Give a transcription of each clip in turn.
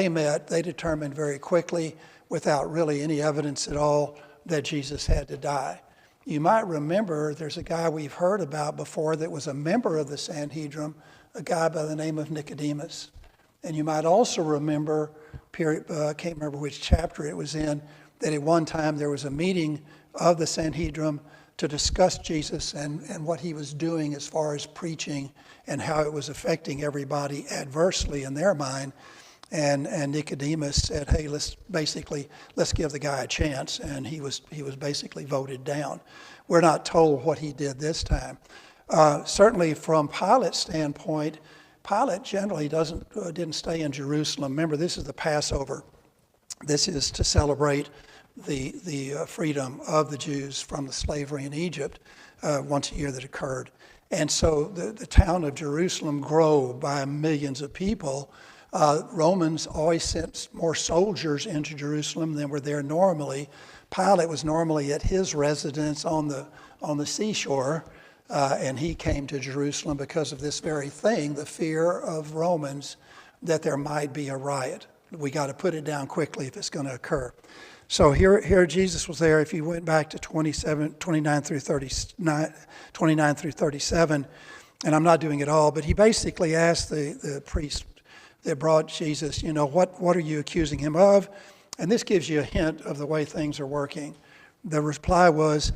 they met, they determined very quickly, without really any evidence at all, that Jesus had to die. You might remember there's a guy we've heard about before that was a member of the Sanhedrin, a guy by the name of Nicodemus. And you might also remember, I can't remember which chapter it was in, that at one time there was a meeting of the Sanhedrin to discuss Jesus and what he was doing as far as preaching and how it was affecting everybody adversely in their mind. And Nicodemus said, hey, let's give the guy a chance. And he was basically voted down. We're not told what he did this time. Certainly from Pilate's standpoint, Pilate generally didn't stay in Jerusalem. Remember, this is the Passover. This is to celebrate the freedom of the Jews from the slavery in Egypt once a year that occurred. And so the town of Jerusalem grew by millions of people. Romans always sent more soldiers into Jerusalem than were there normally. Pilate was normally at his residence on the seashore, and he came to Jerusalem because of this very thing, the fear of Romans that there might be a riot. We got to put it down quickly if it's going to occur. So here Jesus was there. If you went back to 29 through 37, and I'm not doing it all, but he basically asked the priest that brought Jesus, what are you accusing him of? And this gives you a hint of the way things are working. The reply was,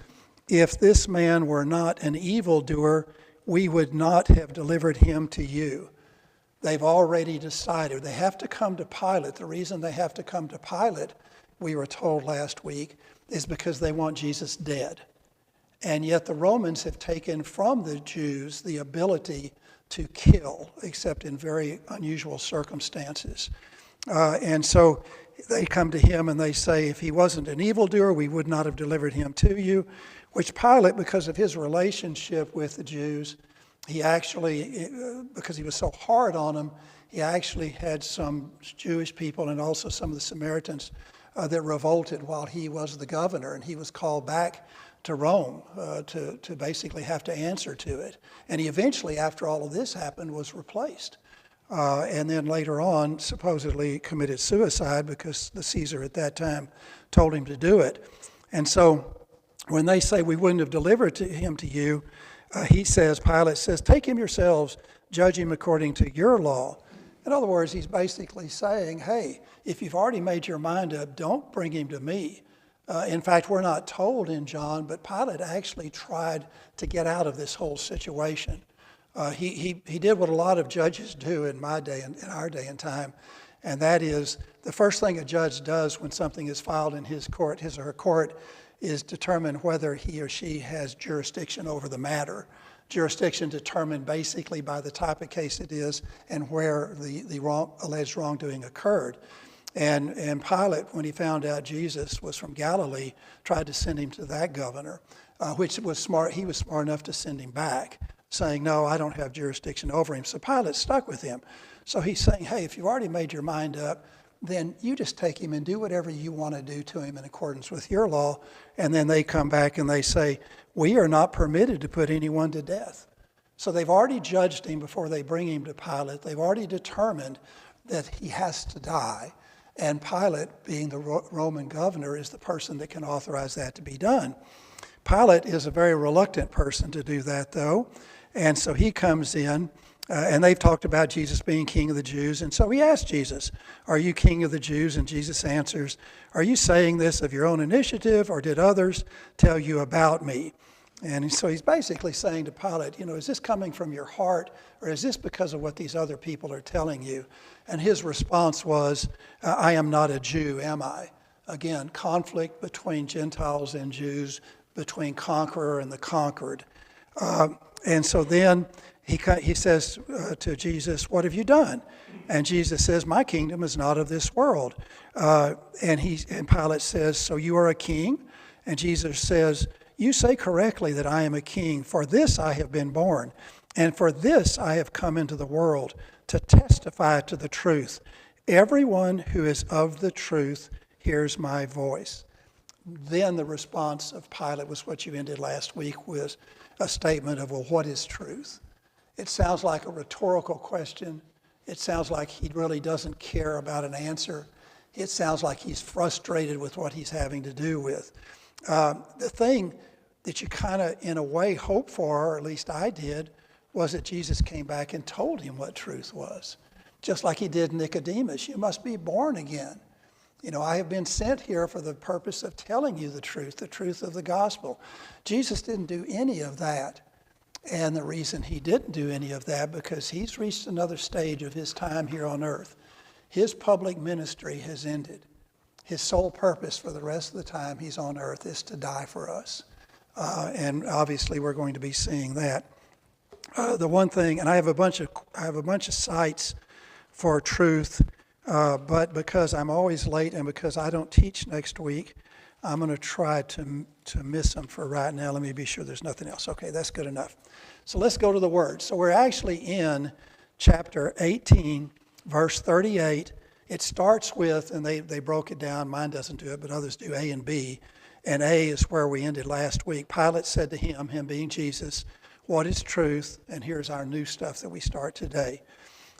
if this man were not an evildoer, we would not have delivered him to you. They've already decided. They have to come to Pilate. The reason they have to come to Pilate, we were told last week, is because they want Jesus dead. And yet the Romans have taken from the Jews the ability to kill, except in very unusual circumstances. And so they come to him and they say, if he wasn't an evildoer, we would not have delivered him to you, which Pilate, because of his relationship with the Jews, he actually, because he was so hard on them, he actually had some Jewish people and also some of the Samaritans that revolted while he was the governor, and he was called back to Rome to basically have to answer to it. And he eventually, after all of this happened, was replaced. And then later on, supposedly committed suicide because the Caesar at that time told him to do it. And so when they say we wouldn't have delivered him to you, Pilate says, take him yourselves, judge him according to your law. In other words, he's basically saying, hey, if you've already made your mind up, don't bring him to me. In fact, we're not told in John, but Pilate actually tried to get out of this whole situation. He did what a lot of judges do in my day and in our day and time, and that is the first thing a judge does when something is filed in his or her court is determine whether he or she has jurisdiction over the matter. Jurisdiction determined basically by the type of case it is and where the alleged wrongdoing occurred. And Pilate, when he found out Jesus was from Galilee, tried to send him to that governor, which was smart. He was smart enough to send him back, saying, no, I don't have jurisdiction over him. So Pilate stuck with him. So he's saying, hey, if you've already made your mind up, then you just take him and do whatever you want to do to him in accordance with your law. And then they come back and they say, we are not permitted to put anyone to death. So they've already judged him before they bring him to Pilate. They've already determined that he has to die. And Pilate, being the Roman governor, is the person that can authorize that to be done. Pilate is a very reluctant person to do that, though. And so he comes in, and they've talked about Jesus being king of the Jews. And so he asks Jesus, are you king of the Jews? And Jesus answers, are you saying this of your own initiative, or did others tell you about me? And so he's basically saying to Pilate, is this coming from your heart, or is this because of what these other people are telling you? And his response was, I am not a Jew, am I? Again, conflict between Gentiles and Jews, between conqueror and the conquered. And so then he says to Jesus, what have you done? And Jesus says, my kingdom is not of this world. And Pilate says, so you are a king? And Jesus says, you say correctly that I am a king. For this I have been born, and for this I have come into the world, to testify to the truth. Everyone who is of the truth hears my voice. Then the response of Pilate was what you ended last week with, a statement of, well, what is truth? It sounds like a rhetorical question. It sounds like he really doesn't care about an answer. It sounds like he's frustrated with what he's having to do with. The thing that you kind of, in a way, hope for, or at least I did, was that Jesus came back and told him what truth was. Just like he did Nicodemus. You must be born again. I have been sent here for the purpose of telling you the truth of the gospel. Jesus didn't do any of that. And the reason he didn't do any of that, because he's reached another stage of his time here on earth. His public ministry has ended. His sole purpose for the rest of the time he's on earth is to die for us. And obviously we're going to be seeing that. The one thing, and I have a bunch of sites for truth, but because I'm always late and because I don't teach next week, I'm going to try to miss them for right now. Let me be sure there's nothing else. Okay, that's good enough. So let's go to the Word. So we're actually in chapter 18, verse 38. It starts with, and they broke it down. Mine doesn't do it, but others do, A and B. And A is where we ended last week. Pilate said to him being Jesus, "What is truth?" And here's our new stuff that we start today.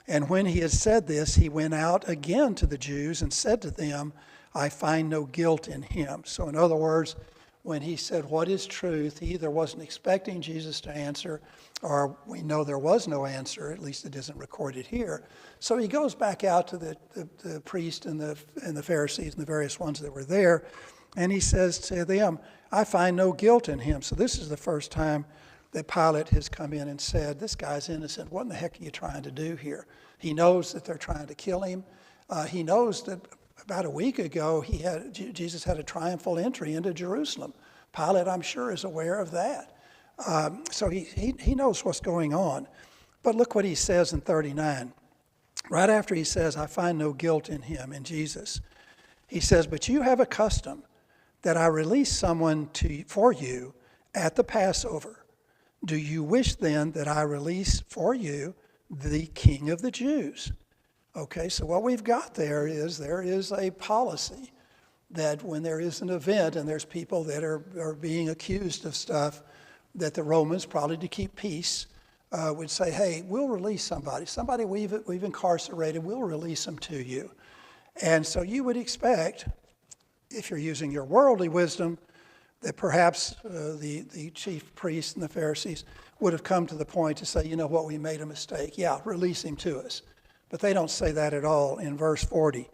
And when he had said this, he went out again to the Jews and said to them, "I find no guilt in him." So in other words, when he said, "What is truth?" he either wasn't expecting Jesus to answer, or we know there was no answer, at least it isn't recorded here. So he goes back out to the priest and the Pharisees and the various ones that were there, and he says to them, "I find no guilt in him." So this is the first time that Pilate has come in and said, "This guy's innocent. What in the heck are you trying to do here?" He knows that they're trying to kill him. He knows that about a week ago, Jesus had a triumphal entry into Jerusalem. Pilate, I'm sure, is aware of that. So he knows what's going on. But look what he says in 39. Right after he says, "I find no guilt in him," in Jesus, he says, "But you have a custom that I release someone for you at the Passover. Do you wish then that I release for you the King of the Jews?" Okay, so what we've got there is a policy that when there is an event and there's people that are being accused of stuff, that the Romans, probably to keep peace, would say, "Hey, we'll release somebody we've incarcerated, we'll release them to you." And so you would expect, if you're using your worldly wisdom, that perhaps the chief priests and the Pharisees would have come to the point to say, "You know what, we made a mistake. Yeah, release him to us." But they don't say that at all in verse 40.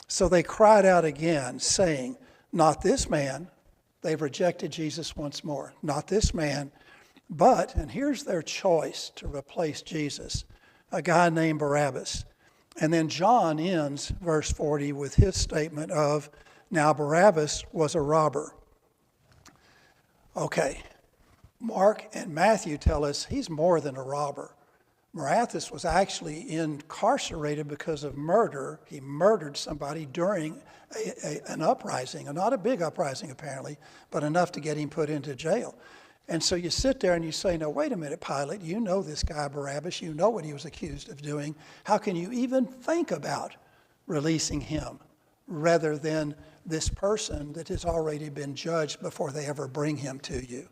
So they cried out again, saying, "Not this man." They've rejected Jesus once more. "Not this man, but," and here's their choice to replace Jesus, "a guy named Barabbas." And then John ends verse 40 with his statement of, "Now Barabbas was a robber." Okay, Mark and Matthew tell us he's more than a robber. Barabbas was actually incarcerated because of murder. He murdered somebody during an uprising, not a big uprising apparently, but enough to get him put into jail. And so you sit there and you say, "No, wait a minute, Pilate, you know this guy Barabbas, you know what he was accused of doing. How can you even think about releasing him rather than this person that has already been judged before they ever bring him to you?"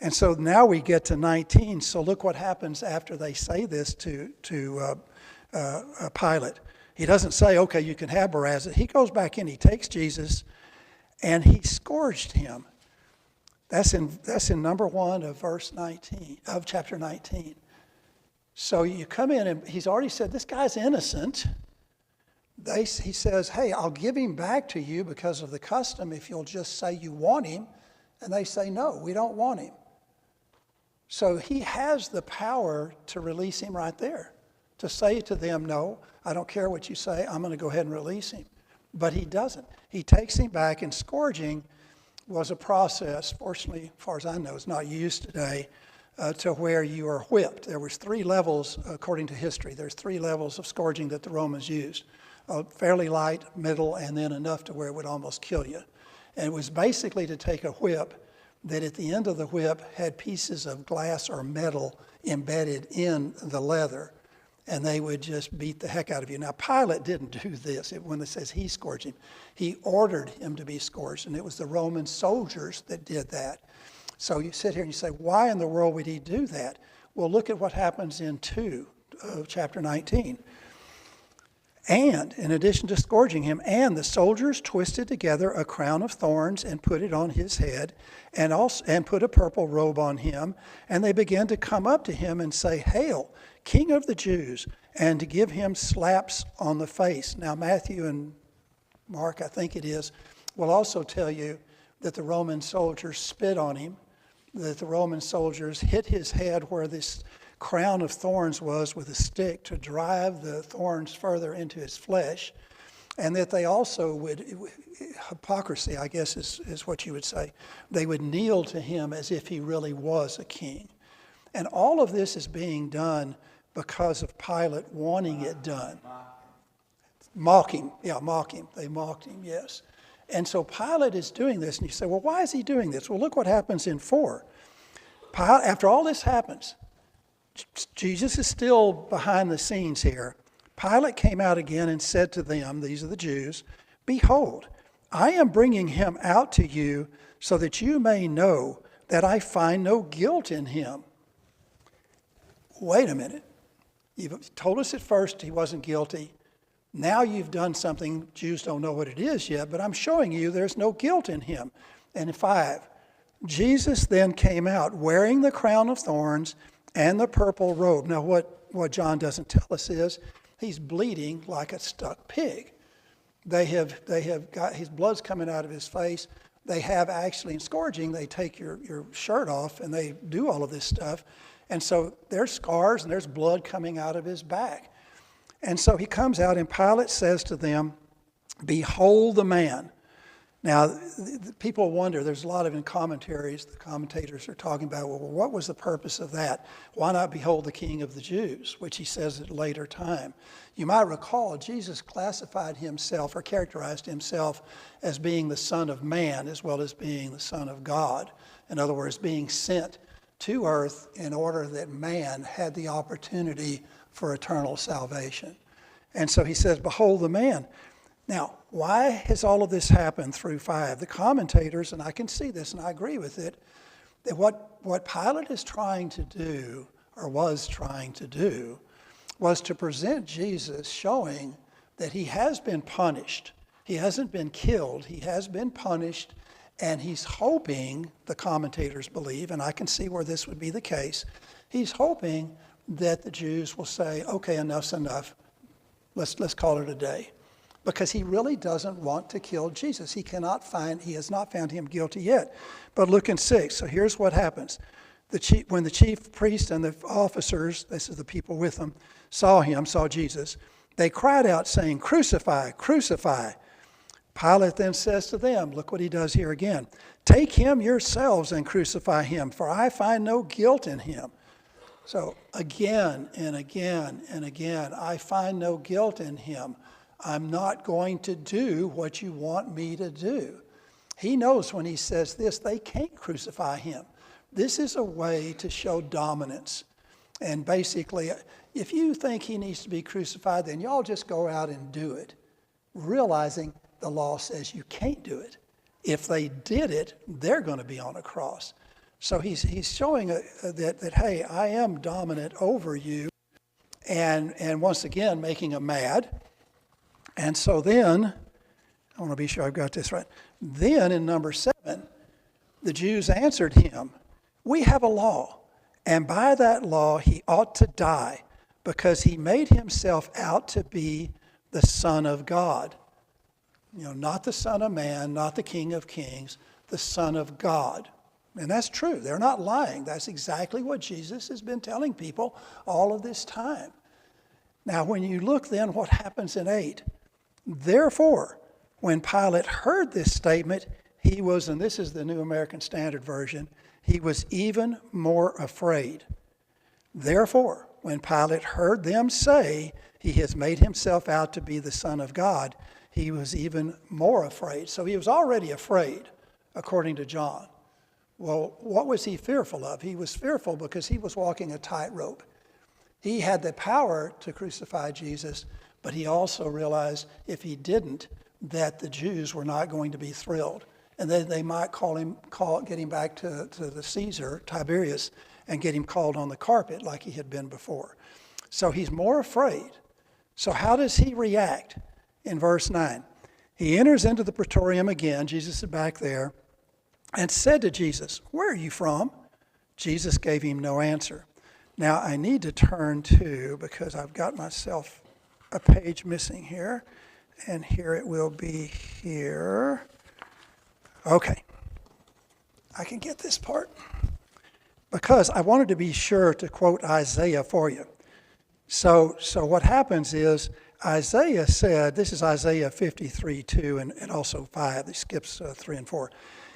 And so now we get to 19. So look what happens after they say this to Pilate. He doesn't say, "Okay, you can have Barabbas." He goes back in, he takes Jesus, and he scourged him. That's in number 1 of verse 19, of chapter 19. So you come in, and he's already said, "This guy's innocent." He says, "Hey, I'll give him back to you because of the custom if you'll just say you want him." And they say, "No, we don't want him." So he has the power to release him right there, to say to them, "No, I don't care what you say, I'm going to go ahead and release him." But he doesn't. He takes him back, and scourging was a process, fortunately, as far as I know, it's not used today, to where you are whipped. There was 3 levels, according to history. There's 3 levels of scourging that the Romans used. Fairly light, middle, and then enough to where it would almost kill you. And it was basically to take a whip that at the end of the whip had pieces of glass or metal embedded in the leather, and they would just beat the heck out of you. Now, Pilate didn't do this. When it says he scourged him, he ordered him to be scourged, and it was the Roman soldiers that did that. So you sit here and you say, why in the world would he do that? Well, look at what happens in chapter 19. And in addition to scourging him, and the soldiers twisted together a crown of thorns and put it on his head, and put a purple robe on him. And they began to come up to him and say, "Hail, King of the Jews," and to give him slaps on the face. Now Matthew and Mark, I think it is, will also tell you that the Roman soldiers spit on him, that the Roman soldiers hit his head where this crown of thorns was with a stick to drive the thorns further into his flesh, and that they also would, hypocrisy I guess is what you would say, they would kneel to him as if he really was a king. And all of this is being done because of Pilate wanting it done. Mock him. They mocked him, yes. And so Pilate is doing this, and you say, well, why is he doing this? Well, look what happens in 4. After all this happens, Jesus is still behind the scenes here. Pilate came out again and said to them, these are the Jews, "Behold, I am bringing him out to you so that you may know that I find no guilt in him." Wait a minute. You've told us at first he wasn't guilty. Now you've done something. Jews don't know what it is yet, but I'm showing you there's no guilt in him. And in 5, Jesus then came out wearing the crown of thorns and the purple robe. Now what John doesn't tell us is he's bleeding like a stuck pig. They have got his blood's coming out of his face. They have actually, in scourging, they take your shirt off and they do all of this stuff. And so there's scars and there's blood coming out of his back. And so he comes out and Pilate says to them, "Behold the man." Now, people wonder, there's a lot of in commentaries, the commentators are talking about, well, what was the purpose of that? Why not behold the King of the Jews, which he says at a later time? You might recall, Jesus classified himself or characterized himself as being the Son of Man as well as being the Son of God. In other words, being sent to earth in order that man had the opportunity for eternal salvation. And so he says, "Behold the man." Now, why has all of this happened through 5? The commentators, and I can see this and I agree with it, that what Pilate is trying to do, or was trying to do, was to present Jesus showing that he has been punished. He hasn't been killed. He has been punished, and he's hoping, the commentators believe, and I can see where this would be the case, he's hoping that the Jews will say, okay, enough's enough. Let's call it a day. Because he really doesn't want to kill Jesus. He has not found him guilty yet. But look in 6. So here's what happens. When the chief priest and the officers, this is the people with them, saw Jesus, they cried out saying, "Crucify, crucify." Pilate then says to them, look what he does here again, "Take him yourselves and crucify him, for I find no guilt in him." So again and again and again, I find no guilt in him. I'm not going to do what you want me to do. He knows when he says this, they can't crucify him. This is a way to show dominance. And basically, if you think he needs to be crucified, then y'all just go out and do it, realizing the law says you can't do it. If they did it, they're going to be on a cross. So he's showing that, hey, I am dominant over you, and once again, making them mad. And so then, I want to be sure I've got this right. Then in number 7, the Jews answered him, "We have a law, and by that law he ought to die, because he made himself out to be the Son of God." Not the Son of Man, not the King of Kings, the Son of God. And that's true. They're not lying. That's exactly what Jesus has been telling people all of this time. Now, when you look then what happens in 8, therefore, when Pilate heard this statement, he was, and this is the New American Standard Version, he was even more afraid. Therefore, when Pilate heard them say, "He has made himself out to be the Son of God," he was even more afraid. So he was already afraid, according to John. Well, what was he fearful of? He was fearful because he was walking a tightrope. He had the power to crucify Jesus, but he also realized if he didn't, that the Jews were not going to be thrilled. And then they might get him back to the Caesar, Tiberius, and get him called on the carpet like he had been before. So he's more afraid. So how does he react in verse 9? He enters into the praetorium again, Jesus is back there, and said to Jesus, "Where are you from?" Jesus gave him no answer. Now I need to turn to, because I've got myself a page missing here, and here it will be here. Okay, I can get this part, because I wanted to be sure to quote Isaiah for you. So what happens is, Isaiah said, this is Isaiah 53:2 and also 5, it skips 3 and 4.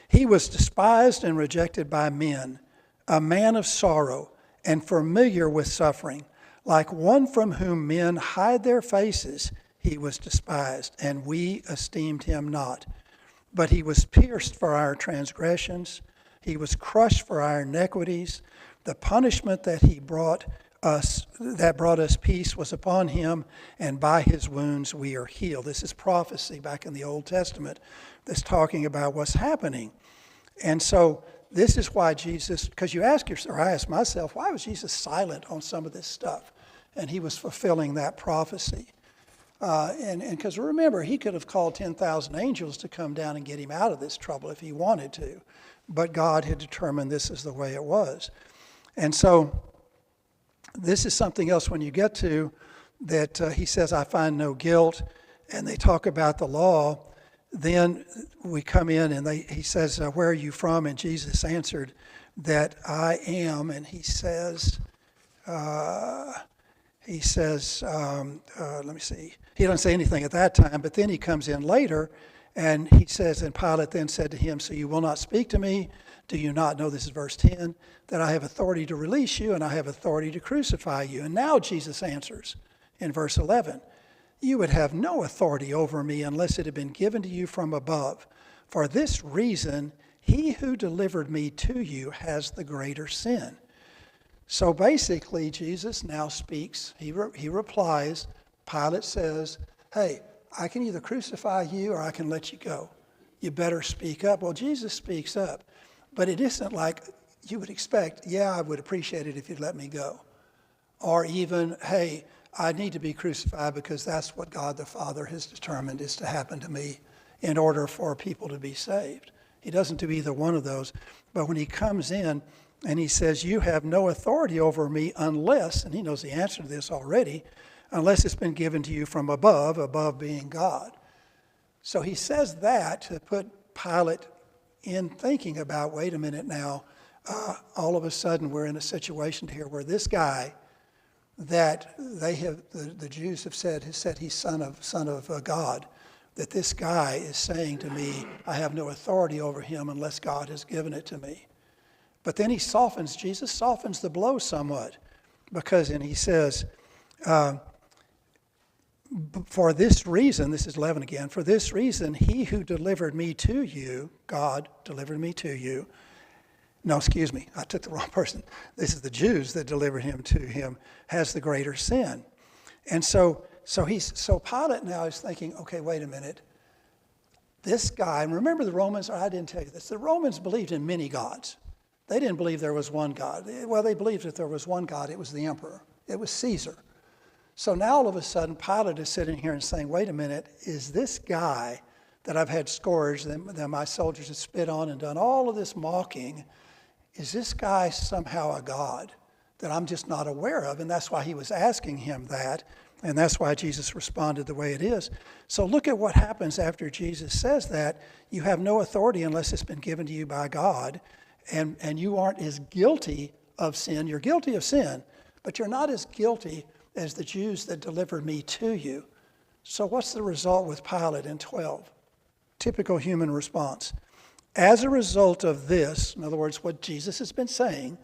He was despised and rejected by men, a man of sorrow and familiar with suffering. Like one from whom men hide their faces, he was despised, and we esteemed him not. But he was pierced for our transgressions, he was crushed for our iniquities. The punishment that brought us peace was upon him, and by his wounds we are healed. This is prophecy back in the Old Testament that's talking about what's happening. And so this is why Jesus, because you ask yourself, or I ask myself, why was Jesus silent on some of this stuff? And he was fulfilling that prophecy. And because remember, he could have called 10,000 angels to come down and get him out of this trouble if he wanted to. But God had determined this is the way it was. And so this is something else when you get to that he says, I find no guilt, and they talk about the law. Then we come in and he says, where are you from? And Jesus answered that I am. And he says, let me see. He doesn't say anything at that time, but then he comes in later and he says, and Pilate then said to him, so you will not speak to me? Do you not know, this is verse 10, that I have authority to release you and I have authority to crucify you? And now Jesus answers in verse 11, you would have no authority over me unless it had been given to you from above. For this reason, he who delivered me to you has the greater sin. So basically, Jesus now speaks. He replies. Pilate says, hey, I can either crucify you or I can let you go. You better speak up. Well, Jesus speaks up. But it isn't like you would expect, yeah, I would appreciate it if you'd let me go. Or even, hey, I need to be crucified because that's what God the Father has determined is to happen to me in order for people to be saved. He doesn't do either one of those. But when he comes in and he says, you have no authority over me unless, and he knows the answer to this already, unless it's been given to you from above being God. So he says that to put Pilate in thinking about, wait a minute now, all of a sudden we're in a situation here where this guy that the Jews have said he's son of God, that this guy is saying to me, I have no authority over him unless God has given it to me. But then Jesus softens the blow somewhat, and he says, for this reason, this is 11 again, for this reason, he who delivered me to you, God delivered me to you. No, excuse me, I took the wrong person. This is the Jews that delivered him to him, has the greater sin. And so Pilate now is thinking, okay, wait a minute. This guy, and remember the Romans, I didn't tell you this, the Romans believed in many gods. They didn't believe there was one God. Well, they believed that there was one God. It was the emperor. It was Caesar. So now all of a sudden, Pilate is sitting here and saying, wait a minute, is this guy that I've had scourged, that my soldiers have spit on and done all of this mocking, is this guy somehow a god that I'm just not aware of? And that's why he was asking him that, and that's why Jesus responded the way it is. So look at what happens after Jesus says that. You have no authority unless it's been given to you by God, and you aren't as guilty of sin. You're guilty of sin, but you're not as guilty as the Jews that delivered me to you. So what's the result with Pilate in 12? Typical human response. As a result of this, in other words, what Jesus has been saying,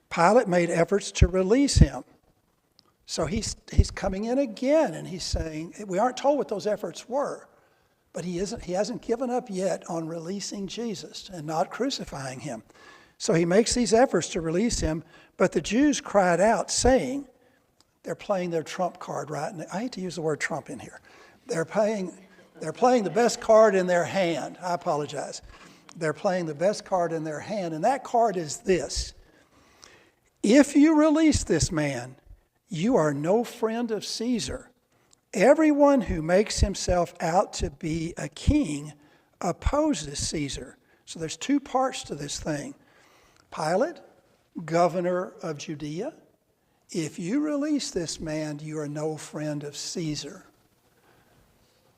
Pilate made efforts to release him. So he's coming in again and he's saying, we aren't told what those efforts were, but he hasn't given up yet on releasing Jesus and not crucifying him. So he makes these efforts to release him, but the Jews cried out saying, they're playing their trump card, right? And I hate to use the word trump in here. They're playing the best card in their hand. I apologize. They're playing the best card in their hand, and that card is this. If you release this man, you are no friend of Caesar, everyone who makes himself out to be a king opposes Caesar. So there's two parts to this thing. Pilate, governor of Judea, if you release this man, you are no friend of Caesar.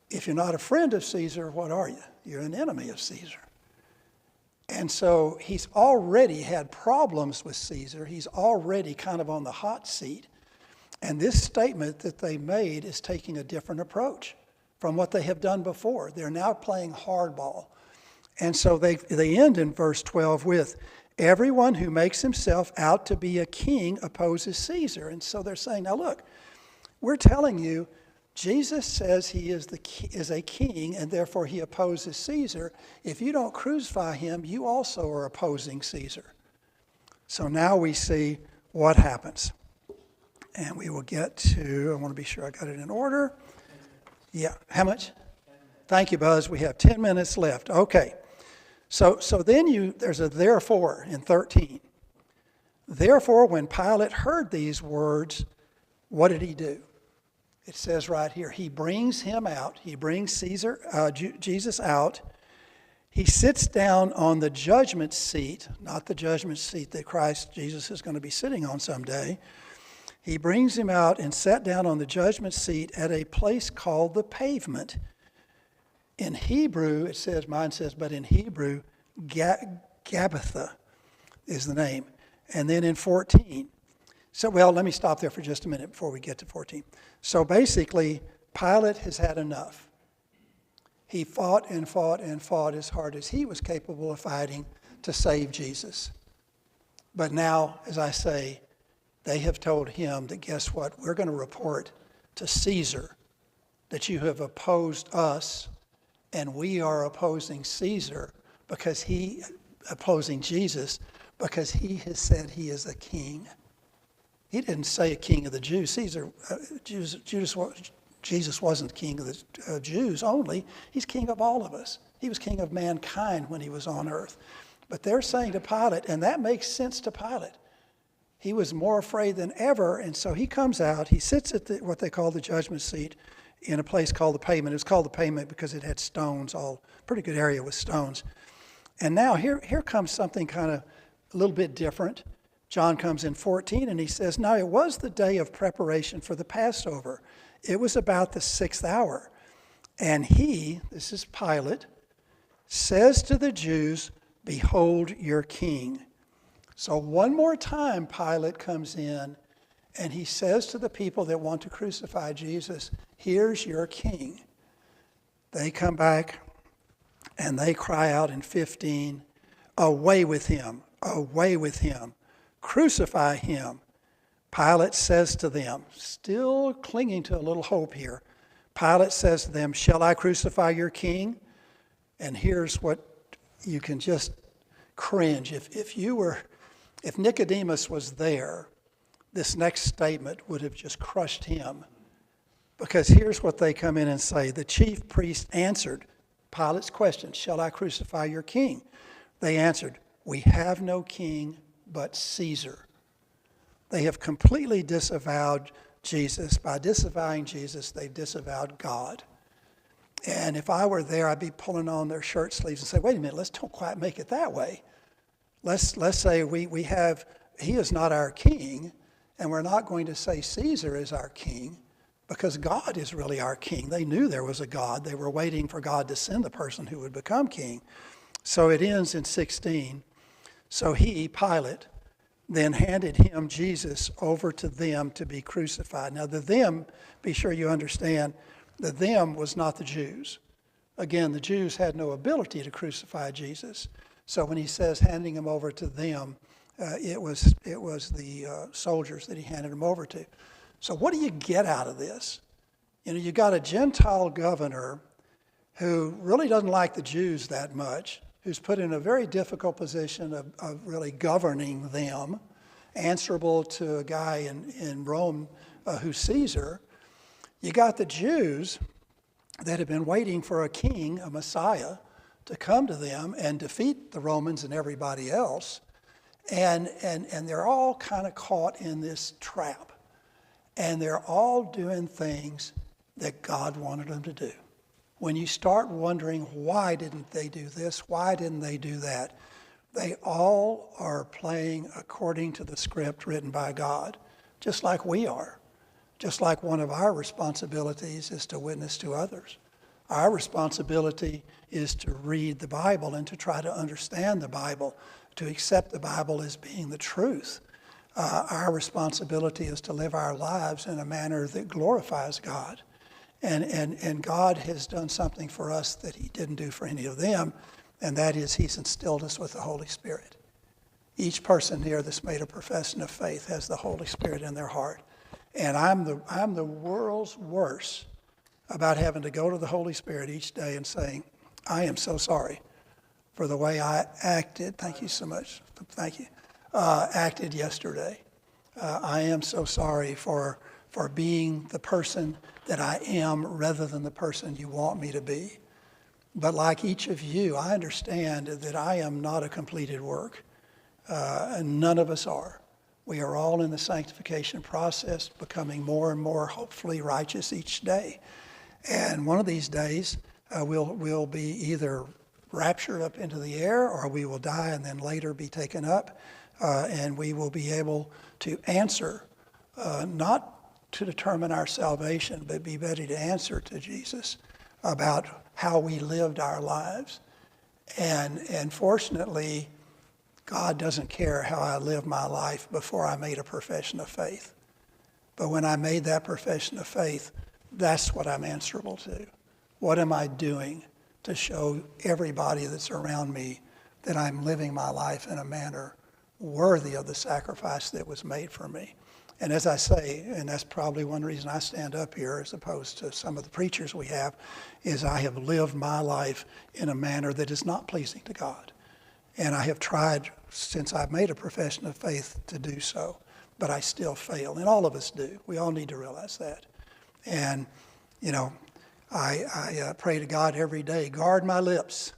If you're not a friend of Caesar, what are you? You're an enemy of Caesar. And so he's already had problems with Caesar. He's already kind of on the hot seat. And this statement that they made is taking a different approach from what they have done before. They're now playing hardball. And so they end in verse 12 with, everyone who makes himself out to be a king opposes Caesar. And so they're saying, now look, we're telling you, Jesus says he is a king, and therefore he opposes Caesar. If you don't crucify him, you also are opposing Caesar. So now we see what happens. And we will get to, I want to be sure I got it in order. Yeah, how much? Thank you, Buzz. We have 10 minutes left. Okay. So then there's a therefore in 13. Therefore, when Pilate heard these words, what did he do? It says right here, he brings him out. He brings Jesus out. He sits down on the judgment seat, not the judgment seat that Jesus is going to be sitting on someday. He brings him out and sat down on the judgment seat at a place called the Pavement. In Hebrew, mine says, but in Hebrew, Gabbatha is the name. And then in 14, let me stop there for just a minute before we get to 14. So basically, Pilate has had enough. He fought and fought and fought as hard as he was capable of fighting to save Jesus. But now, as I say, they have told him that, guess what? We're going to report to Caesar that you have opposed us, and we are opposing Caesar opposing Jesus because he has said he is a king. He didn't say a king of the Jews. Jesus wasn't king of the Jews only. He's king of all of us. He was king of mankind when he was on earth. But they're saying to Pilate, and that makes sense to Pilate. He was more afraid than ever, and so he comes out. He sits at what they call the judgment seat in a place called the Pavement. It was called the Pavement because it had stones, pretty good area with stones. And now here comes something kind of a little bit different. John comes in 14 and he says, now it was the day of preparation for the Passover. It was about the 6th hour. And he, this is Pilate, says to the Jews, behold your king. So one more time Pilate comes in and he says to the people that want to crucify Jesus, here's your king. They come back and they cry out in 15, away with him, away with him. Crucify him. Pilate says to them, still clinging to a little hope here, Pilate says to them, shall I crucify your king? And here's what you can just cringe. If Nicodemus was there, this next statement would have just crushed him. Because here's what they come in and say. The chief priest answered Pilate's question, shall I crucify your king? They answered, we have no king but Caesar. They have completely disavowed Jesus. By disavowing Jesus, they've disavowed God. And if I were there, I'd be pulling on their shirt sleeves and say, wait a minute, let's don't quite make it that way. Let's say he is not our king, and we're not going to say Caesar is our king, because God is really our king. They knew there was a God. They were waiting for God to send the person who would become king. So it ends in 16. So he, Pilate, then handed him, Jesus, over to them to be crucified. Now the them, be sure you understand, the them was not the Jews. Again, the Jews had no ability to crucify Jesus. So when he says handing him over to them, it was the soldiers that he handed him over to. So what do you get out of this? You got a Gentile governor who really doesn't like the Jews that much, who's put in a very difficult position of really governing them, answerable to a guy in Rome who's Caesar. You got the Jews that have been waiting for a king, a Messiah, to come to them and defeat the Romans and everybody else. And they're all kind of caught in this trap. And they're all doing things that God wanted them to do. When you start wondering, why didn't they do this? Why didn't they do that? They all are playing according to the script written by God, just like we are. Just like one of our responsibilities is to witness to others. Our responsibility is to read the Bible and to try to understand the Bible, to accept the Bible as being the truth. Our responsibility is to live our lives in a manner that glorifies God. And God has done something for us that he didn't do for any of them, and that is he's instilled us with the Holy Spirit. Each person here that's made a profession of faith has the Holy Spirit in their heart. And I'm the world's worst about having to go to the Holy Spirit each day and saying, I am so sorry for the way I acted. Thank you so much. Thank you. Acted yesterday. I am so sorry for being the person that I am rather than the person you want me to be. But like each of you, I understand that I am not a completed work. And none of us are. We are all in the sanctification process, becoming more and more hopefully righteous each day. And one of these days, we'll be either raptured up into the air, or we will die and then later be taken up. And we will be able to answer, not to determine our salvation, but be ready to answer to Jesus about how we lived our lives. And fortunately, God doesn't care how I lived my life before I made a profession of faith. But when I made that profession of faith, that's what I'm answerable to. What am I doing to show everybody that's around me that I'm living my life in a manner worthy of the sacrifice that was made for me? And as I say, and that's probably one reason I stand up here as opposed to some of the preachers we have, is I have lived my life in a manner that is not pleasing to God. And I have tried since I've made a profession of faith to do so, but I still fail. And all of us do. We all need to realize that. And, you know, I pray to God every day, guard my lips,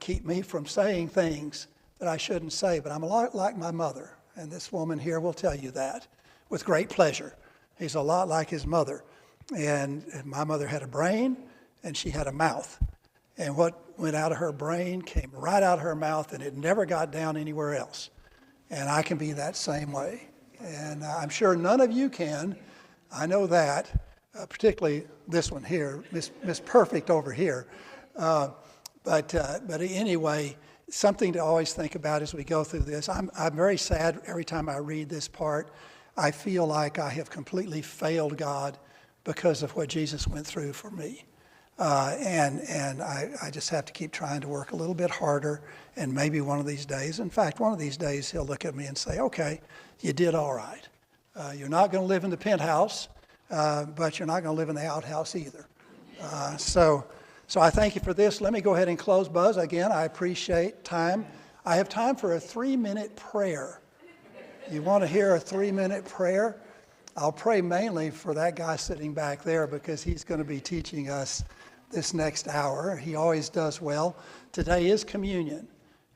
keep me from saying things that I shouldn't say. But I'm a lot like my mother, and this woman here will tell you that with great pleasure. He's a lot like his mother. And my mother had a brain, and she had a mouth. And what went out of her brain came right out of her mouth, and it never got down anywhere else. And I can be that same way. And I'm sure none of you can. I know that, particularly this one here, Miss Perfect over here. But anyway, something to always think about as we go through this. I'm very sad every time I read this part. I feel like I have completely failed God because of what Jesus went through for me. And I just have to keep trying to work a little bit harder, and maybe one of these days, in fact, one of these days he'll look at me and say, okay, you did all right. You're not going to live in the penthouse, but you're not going to live in the outhouse either. So I thank you for this. Let me go ahead and close. Buzz, again, I appreciate time. I have time for a 3-minute prayer. You want to hear a 3-minute prayer? I'll pray mainly for that guy sitting back there because he's going to be teaching us this next hour. He always does well. Today is communion,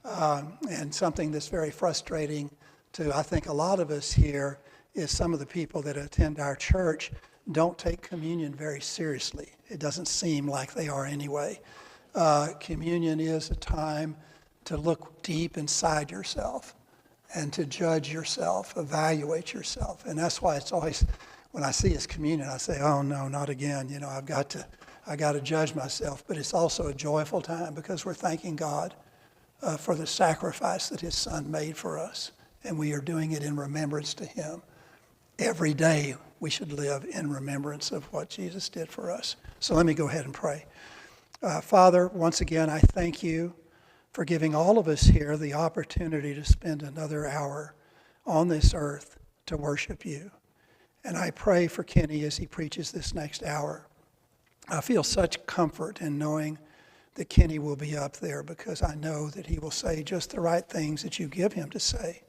and something that's very frustrating to, I think, a lot of us here is some of the people that attend our church don't take communion very seriously. It doesn't seem like they are anyway. Communion is a time to look deep inside yourself and to judge yourself, evaluate yourself. And that's why it's always, when I see his communion, I say, oh no, not again. You know, I got to judge myself. But it's also a joyful time because we're thanking God for the sacrifice that his son made for us. And we are doing it in remembrance to him. Every day we should live in remembrance of what Jesus did for us. So let me go ahead and pray. Father, once again, I thank you for giving all of us here the opportunity to spend another hour on this earth to worship you. And I pray for Kenny as he preaches this next hour. I feel such comfort in knowing that Kenny will be up there because I know that he will say just the right things that you give him to say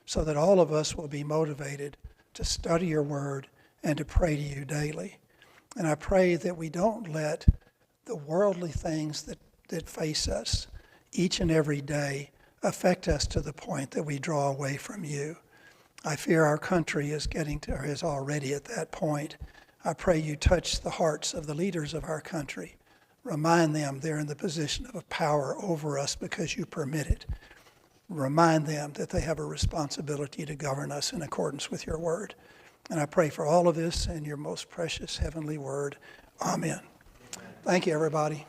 so that all of us will be motivated to study your word and to pray to you daily. And I pray that we don't let the worldly things that face us each and every day affect us to the point that we draw away from you. I fear our country is getting to, or is already at that point. I pray you touch the hearts of the leaders of our country. Remind them they're in the position of power over us because you permit it. Remind them that they have a responsibility to govern us in accordance with your word. And I pray for all of this in your most precious heavenly word. Amen. Thank you, everybody.